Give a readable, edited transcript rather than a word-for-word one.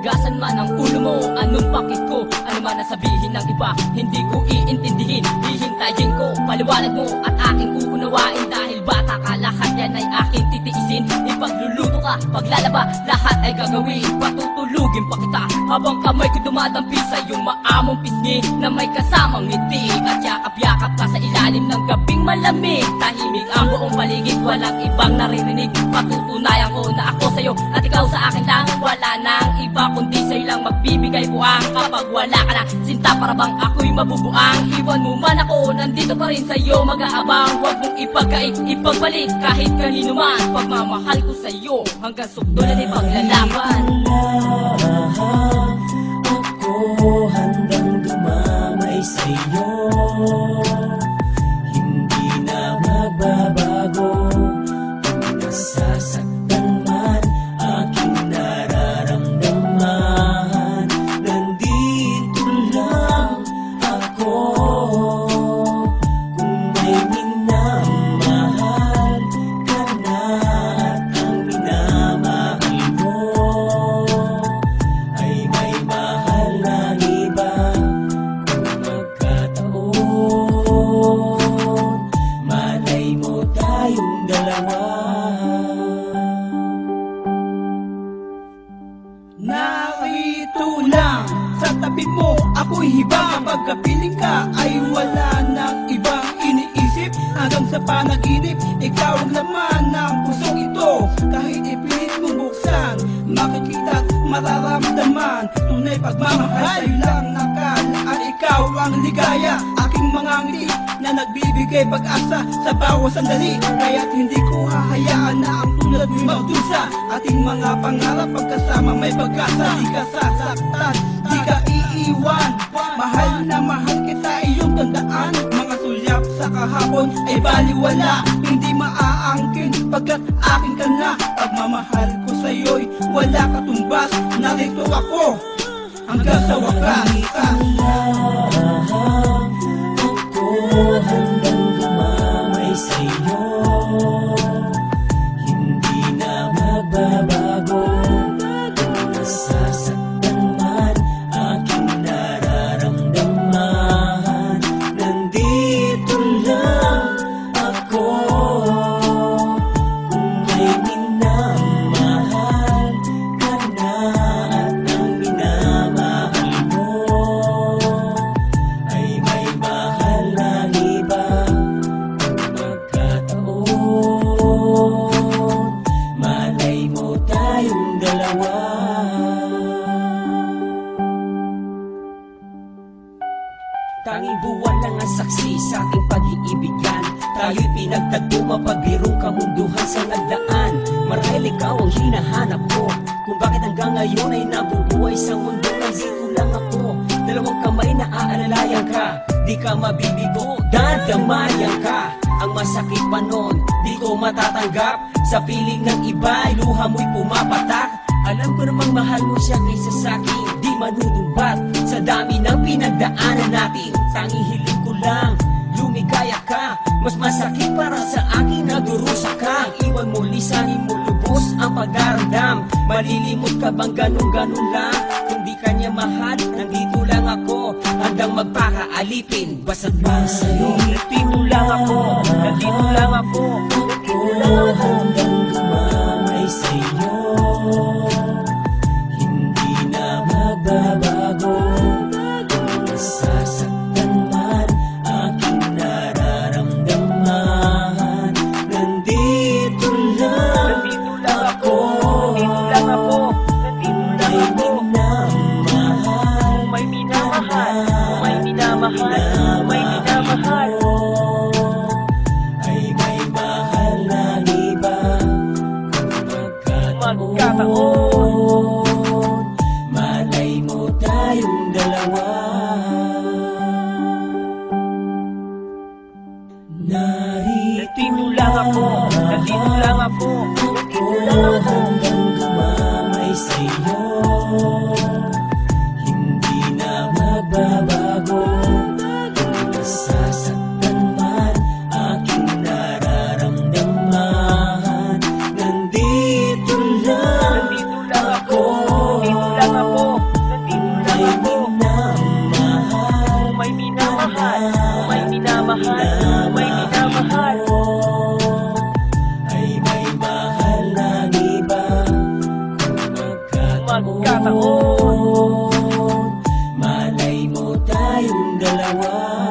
Hugasan man ang ulo mo, anong pakit ko? Ano man ang sabihin ng iba, hindi ko iintindihin. Hihintayin ko, paliwanag mo at aking uunawain. Dahil bata ka, lahat yan ay aking titiisin. Ipagluluto ka, paglalaba, lahat ay gagawin. Patutulugin pa kita habang kamay ko dumadampi sa iyong maamong pisngi na may kasamang ngiti. At yakap-yakap ka sa ilalim ng gabing malamig. Tahimik ang buong paligid, walang ibang naririnig. Patutunayan ko na ako sa'yo at ikaw sa akin lang. Wala nang iba kundi sa'yo lang magbibigay buwang. Kapag wala ka na, sinta para bang ako'y mabubuang. Iwan mo man ako, nandito pa rin sa'yo mag-aabang. Huwag mong ipagkait, ipagbalik kahit kanino man. Pagmamahal ko sa'yo hanggang sukdo na din paglalaban. Ako handang dumamay sa'yo, hindi na magbabago. Kung nasasaktan man aking nararamdaman, nandito lang ako. Kung may minamahal ka na at ang minamahal mo ay may mahal ng iba, kung magkataon, malay mo tayong dalawa. Narito lang sa tabi mo, ako'y hibang. Kapag kapiling ka ay wala nang ibang iniisip. Hanggang sa panaginip, ikaw ang laman ng pusong ito. Kahit ipilit mong buksan, makikita't mararamdaman. Tunay pagmamahal, sa'yo lang nakalaan. Ikaw ang ligaya, aking mga ngiti na nagbibigay pag-asa sa bawat sandali. Kaya't hindi ko hahayaan na ang tulad mo'y magdusa. Ating mga pangarap pagkasama may pag-asa. Di ka sasaktan, di ka iiwan. Mahal na mahal kita, iyong tandaan. Mga sulyap sa kahapon ay baliwala, hindi maaangkin pagkat akin ka na. Pagmamahal ko sa'yo'y wala katumbas. Narito ako hanggang sa wakas. Ako handang dumamay sa'yo, hindi na magbabago. Kung nasasaktan man aking nararamdaman, nandito lang ako. Kung may minamahal ka na at ang minamahal mo ay may mahal ng iba, kung magkataon, malay mo tayong dalawa. Tanging buwan lang ang saksi sa ating pag-iibigan. Tayo'y pinagtagpo, mapagbirong kamunduhan sa nagdaan. Marahil ikaw ang hinahanap ko, kung bakit hanggang ngayon ay nabubuhay sa mundo. Nandito lang ako, dalawang kamay na aalalayan ka. Di ka mabibigo, dadamayan ka. Ang masakit pa nun, di ko matatanggap. Sa piling ng iba, luha mo'y pumapatak. Alam ko namang mahal mo siya kaysa sa'kin, di manunumbat sa dami ng pinagdaanan natin. Tanging hiling ko lang, lumigaya ka. Mas masakit para sa akin na durusa ka. Iwan mo, lisanin mo lubos ang pag-aramdam. Malilimot ka bang ganun-ganun lang? Kung di ka niya mahal, nandito lang ako, handang magpakaalipin. Basta't para sa'yo, nandito lang ako, nandito lang ako, nandito lang ako. Handang dumamay sa'yo, hindi na magbabago. Kung nasasaktan man aking nararamdaman, nandito lang ako. Nandito lang ako, nandito lang ako. May minamahal, may minamahal, may minamahal, ay may mahal ng iba. Kung magkataon, malay mo tayong dalawa. Narito lang ako, nandito lang ako, nandito lang ako. Hanggang dumamay sa'yo, hindi na magbabago. Kung nasasaktan man aking nararamdaman, nandito lang ako, nandito lang ako. Malay mo tayong dalawa.